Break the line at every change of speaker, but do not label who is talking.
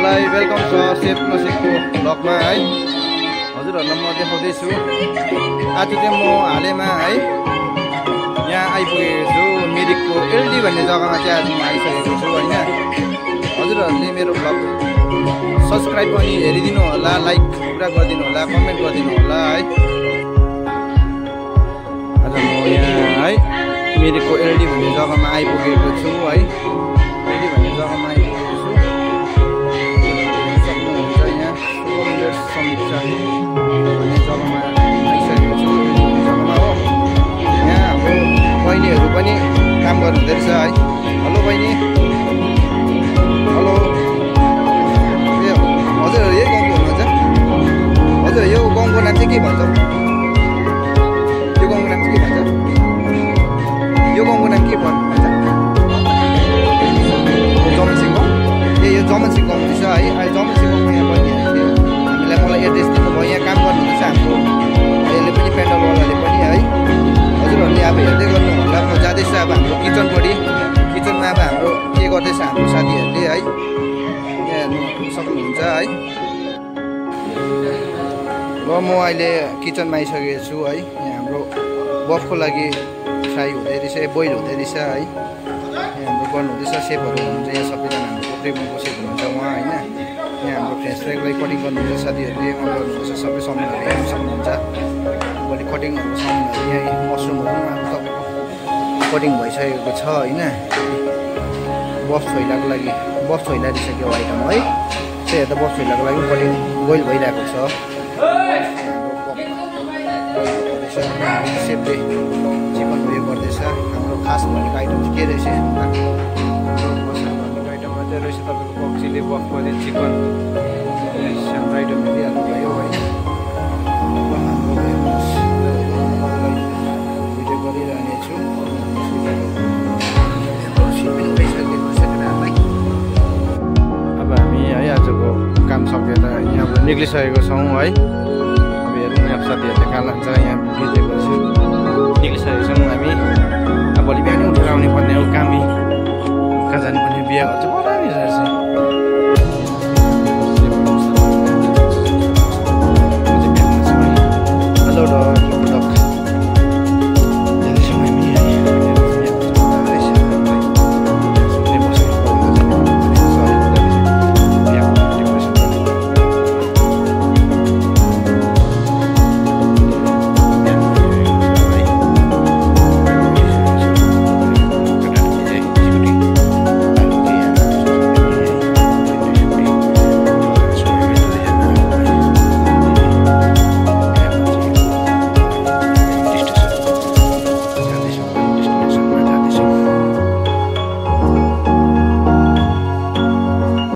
हजुरहरूलाई वेलकम छ सेफ नसेफको ब्लगमा है। हजुरहरूलाई म देखाउँदैछु आज चाहिँ म हालैमा है यहाँ आइपुगेको छु। मिरिकको एलडी भन्ने जग्गामा चाहिँ आज म आइसकेको छु होइन। हजुरहरूले मेरो ब्लग सब्सक्राइब पनि हेरिदिनु होला, लाइक पुरा गरिदिनु होला, कमेन्ट गरिदिनु होला है। आज म यहाँ है मिरिकको एलडी भन्ने जग्गामा आइपुगेको छु है। एलडी भन्ने जग्गामा आइपुगेको छु। सक्नुहुन्छ यहाँ समीक्षा भन्ने जग्गामा आइसकेको छु। जग्गामा हो यहाँ हाम्रो बहिनीहरू पनि काम गर्नु हुँदो रहेछ है। हेलो बहिनी, हेलो। ए हजुर यही गाउँको हुनुहुन्छ? हजुर यो गाउँको नाम चाहिँ के भन्छ? यो गाउँको नाम चाहिँ के भन्छ? यो गाउँको नाम के भन्छ? जमन सिंह गाउँ। ए यो जमन सिंह गाउँ रहेछ है। अहिले जमन सिंह गाउँमा यहाँ बनिहाल्छ थियो। हामीलाई मलाई एड्रेस दिनुभयो। यहाँ काम गर्नुहुँदैछ हाम्रो अहिले पनि पेन्डलवालाले पनि है। हजुरहरूले अब हेर्दै गर्नु होला। म जाँदैछु अब हाम्रो किचनपट्टि। किचनमा अब हाम्रो के गर्दैछ हाम्रो साथीहरूले है। यहाँ हेर्नु सक्नुहुन्छ है। र म अहिले किचनमा आइसकेको छु है। यहाँ हाम्रो बफको लागि फ्राई हुँदै रहेछ, बोइल हुँदै रहेछ है। यहाँ हाम्रो गर्नुहुँदैछ, सेपहरू हुनुहुन्छ यहाँ सबैजना। हाम्रो प्रेमको सेप हुनुहुन्छ उहाँ होइन। यहाँ हाम्रो फ्रेन्च फ्राईको लागि कटिङ गर्नुहुन्छ साथीहरूले गर्नुहुन्छ। सबै सामानहरू हेर्नु सक्नुहुन्छ। भोलि कटिङहरूको सामानहरू यहाँ मसरुमहरू पनि तपाईँको कटिङ भइसकेको छ होइन। बफ छोइलाको लागि बफ छोइला दिइसक्यो आइटम है। त्यही हेर्दा बफ छोइलाको लागि कटिङ बोइल भइरहेको छ। सेपले चिकन उयो गर्दैछ। हाम्रो खास भनेको आइटम चाहिँ के रहेछ भन्दा भनेको आइटममा चाहिँ रहेछ तपाईँको पक्सीले बफ गर्ने चिकन। हाम्रो आइटम दिइहाल्नु भयो है। भिडियो गरिरहने छु। अब हामी है आजको काम सकेर यहाँबाट निक्लिसकेको छौँ है। अब हेर्नु यहाँ साथीहरूले कहाँ लान्छ यहाँ